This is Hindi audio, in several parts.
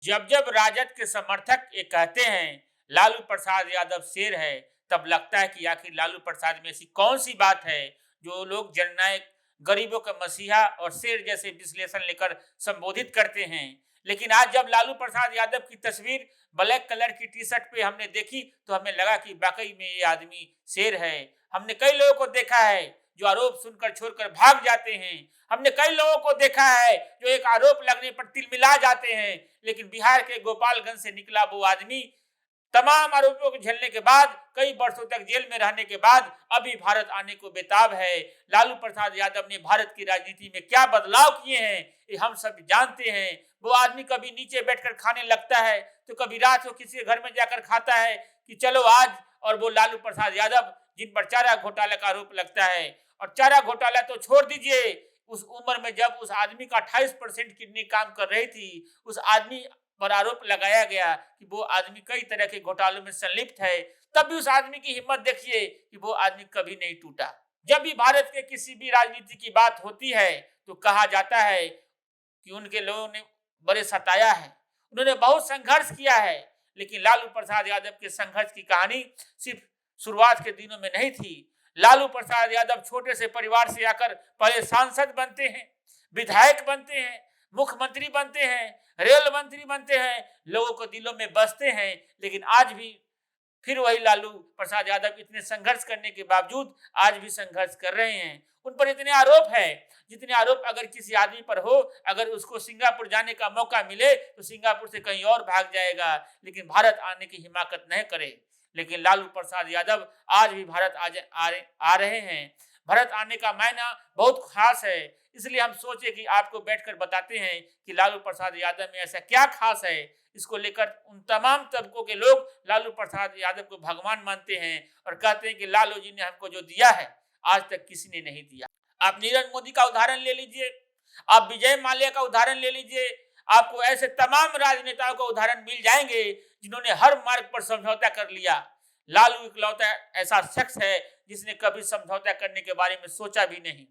जब जब राजद के समर्थक ये कहते हैं लालू प्रसाद यादव शेर है, तब लगता है कि आखिर लालू प्रसाद में ऐसी कौन सी बात है जो लोग जननायक, गरीबों का मसीहा और शेर जैसे विश्लेषण लेकर संबोधित करते हैं। लेकिन आज जब लालू प्रसाद यादव की तस्वीर ब्लैक कलर की टी शर्ट पे हमने देखी तो हमें लगा कि वाकई में ये आदमी शेर है। हमने कई लोगों को देखा है जो आरोप सुनकर छोड़कर भाग जाते हैं। हमने कई लोगों को देखा है जो एक आरोप लगने पर तिलमिला जाते हैं। लेकिन बिहार के गोपालगंज से निकला वो आदमी तमाम आरोपों को झेलने के बाद, कई वर्षों तक जेल में रहने के बाद अभी भारत आने को बेताब है। लालू प्रसाद यादव ने भारत की राजनीति में क्या बदलाव किए हैं ये हम सब जानते हैं। वो आदमी कभी नीचे बैठकर खाने लगता है तो कभी रात को किसी के घर में जाकर खाता है कि चलो आज। और वो लालू प्रसाद यादव जिन पर चारा घोटाला का आरोप लगता है, और चारा घोटाला तो छोड़ दीजिए, उस उम्र में जब उस आदमी का 28% किडनी काम कर रही थी, उस आदमी पर आरोप लगाया गया कि वो आदमी कई तरह के घोटालों में संलिप्त है, तब भी उस आदमी की हिम्मत देखिए कि वो आदमी कभी नहीं टूटा। जब भी भारत के किसी भी राजनीति की बात होती है तो कहा जाता है कि उनके लोगों ने बड़े सताया है, उन्होंने बहुत संघर्ष किया है। लेकिन लालू प्रसाद यादव के संघर्ष की कहानी सिर्फ शुरुआत के दिनों में नहीं थी। लालू प्रसाद यादव छोटे से परिवार से आकर पहले सांसद बनते हैं, विधायक बनते हैं, मुख्यमंत्री बनते हैं, रेल मंत्री बनते हैं, लोगों को दिलों में बसते हैं। लेकिन आज भी फिर वही लालू प्रसाद यादव इतने संघर्ष करने के बावजूद आज भी संघर्ष कर रहे हैं। उन पर इतने आरोप है, जितने आरोप अगर किसी आदमी पर हो, अगर उसको सिंगापुर जाने का मौका मिले तो सिंगापुर से कहीं और भाग जाएगा, लेकिन भारत आने की हिमाकत नहीं करे। लेकिन लालू प्रसाद यादव आज भी भारत आ रहे हैं। भारत आने का मायना बहुत खास है, इसलिए हम सोचे कि आपको बैठकर बताते हैं कि लालू प्रसाद यादव में ऐसा क्या खास है। इसको लेकर उन तमाम तबकों के लोग लालू प्रसाद यादव को भगवान मानते हैं और कहते हैं कि लालू जी ने हमको जो दिया है आज तक किसी ने नहीं दिया। आप नीरज मोदी का उदाहरण ले लीजिए, आप विजय माल्या का उदाहरण ले लीजिए, आपको ऐसे तमाम राजनेताओं का उदाहरण मिल जाएंगे जिन्होंने हर मार्ग पर समझौता कर लिया। लालू इकलौता ऐसा शख्स है जिसने कभी समझौता करने के बारे में सोचा भी नहीं।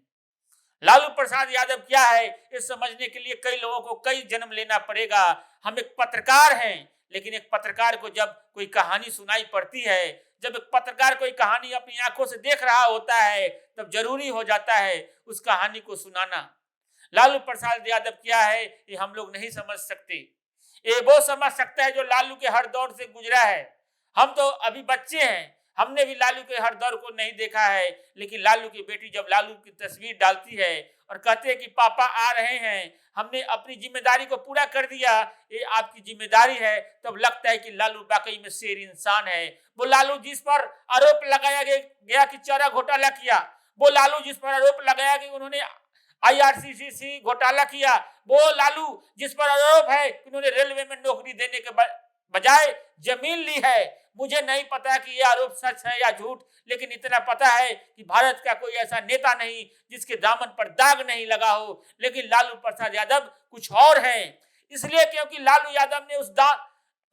लालू प्रसाद यादव क्या है ये समझने के लिए कई लोगों को कई जन्म लेना पड़ेगा। हम एक पत्रकार हैं, लेकिन एक पत्रकार को जब कोई कहानी सुनाई पड़ती है, जब एक पत्रकार कोई कहानी अपनी आंखों से देख रहा होता है, तब जरूरी हो जाता है उस कहानी को सुनाना। लालू प्रसाद यादव क्या है ये हम लोग नहीं समझ सकते। ये वो समझ सकता है जो लालू के हर दौर से गुजरा है। हम तो अभी बच्चे हैं, हमने भी लालू के हर दौर को नहीं देखा है। लेकिन लालू की बेटी जब लालू की तस्वीर डालती है और कहते हैं कि पापा आ रहे हैं, हमने अपनी जिम्मेदारी को पूरा कर दिया, ये आपकी जिम्मेदारी है, तब लगता है कि लालू वाकई में शेर इंसान है। वो लालू जिस पर आरोप लगाया गया कि चारा घोटाला किया, वो लालू जिस पर आरोप लगाया कि उन्होंने आईआरसीटीसी घोटाला किया, वो लालू जिस पर आरोप है कि उन्होंने रेलवे में नौकरी देने के बजाय जमीन ली है। मुझे नहीं पता कि यह आरोप सच है या झूठ, लेकिन इतना पता है कि भारत का कोई ऐसा नेता नहीं जिसके दामन पर दाग नहीं लगा हो। लेकिन लालू प्रसाद यादव कुछ और है, इसलिए क्योंकि लालू यादव ने उस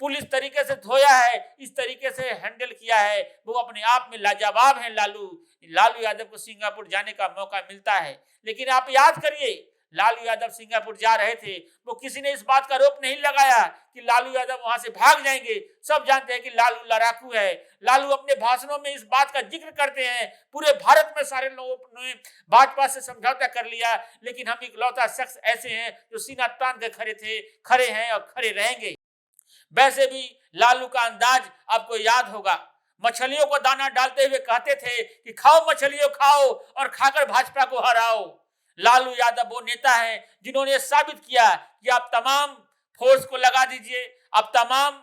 पुलिस तरीके से धोया है, इस तरीके से हैंडल किया है, वो अपने आप में लाजवाब है। लालू लालू यादव को सिंगापुर जाने का मौका मिलता है, लेकिन आप याद करिए लालू यादव सिंगापुर जा रहे थे, वो किसी ने इस बात का आरोप नहीं लगाया कि लालू यादव वहां से भाग जाएंगे। सब जानते हैं कि लालू लड़ाकू है। लालू अपने भाषणों में इस बात का जिक्र करते हैं, पूरे भारत में सारे लोगों ने भाजपा से समझौता कर लिया, लेकिन हम इकलौता शख्स ऐसे हैं जो सीना तान के खड़े थे, खड़े हैं और खड़े रहेंगे। वैसे भी लालू का अंदाज आपको याद होगा, मछलियों को दाना डालते हुए कहते थे कि खाओ मछलियों खाओ और खाकर भाजपा को हराओ। लालू यादव वो नेता हैं जिन्होंने साबित किया कि आप तमाम फोर्स को लगा दीजिए, आप तमाम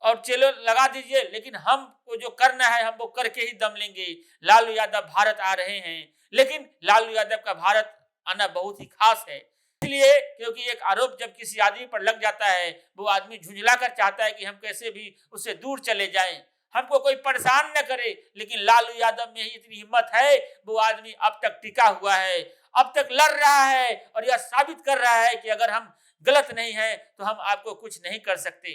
और चलो लगा दीजिए, लेकिन हमको जो करना है हम वो करके ही दम लेंगे। लालू यादव भारत आ रहे हैं, लेकिन लालू यादव का भारत आना बहुत ही खास है, इसलिए क्योंकि एक आरोप जब किसी आदमी पर लग जाता है, वो आदमी झुंझला कर चाहता है कि हम कैसे भी उससे दूर चले जाएं, हमको कोई परेशान न करे। लेकिन लालू यादव में ही इतनी हिम्मत है, वो आदमी अब तक टिका हुआ है, अब तक लड़ रहा है और यह साबित कर रहा है कि अगर हम गलत नहीं है तो हम आपको कुछ नहीं कर सकते।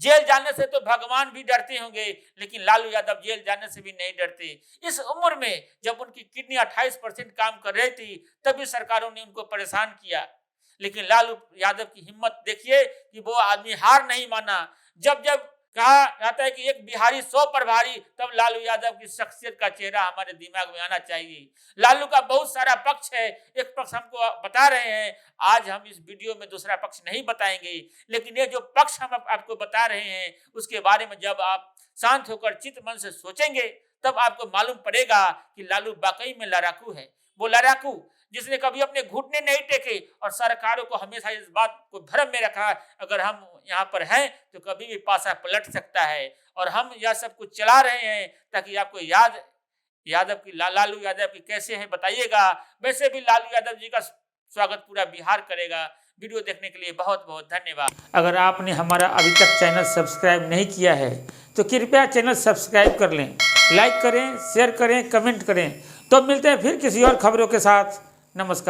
जेल जाने से तो भगवान भी डरते होंगे, लेकिन लालू यादव जेल जाने से भी नहीं डरते। इस उम्र में जब उनकी किडनी 28% काम कर रही थी, तभी सरकारों ने उनको परेशान किया। लेकिन लालू यादव की हिम्मत देखिए कि वो आदमी हार नहीं माना। जब जब कहा जाता है कि एक बिहारी 100 पर भारी, तब लालू यादव की शख्सियत का चेहरा हमारे दिमाग में आना चाहिए। लालू का बहुत सारा पक्ष है, एक पक्ष हमको बता रहे हैं, आज हम इस वीडियो में दूसरा पक्ष नहीं बताएंगे, लेकिन ये जो पक्ष हम आपको बता रहे हैं उसके बारे में जब आप शांत होकर चित्त मन से सोचेंगे तब आपको मालूम पड़ेगा कि लालू वाकई में लड़ाकू है। वो लड़ाकू जिसने कभी अपने घुटने नहीं टेके और सरकारों को हमेशा इस बात को भ्रम में रखा, अगर हम यहाँ पर हैं तो कभी भी पासा पलट सकता है। और हम यह सब कुछ चला रहे हैं ताकि आपको यादव की लालू यादव की कैसे है बताइएगा। वैसे भी लालू यादव जी का स्वागत पूरा बिहार करेगा। वीडियो देखने के लिए बहुत बहुत धन्यवाद। अगर आपने हमारा अभी तक चैनल सब्सक्राइब नहीं किया है तो कृपया चैनल सब्सक्राइब कर लें, लाइक करें, शेयर करें, कमेंट करें। तो मिलते हैं फिर किसी और खबरों के साथ। नमस्कार।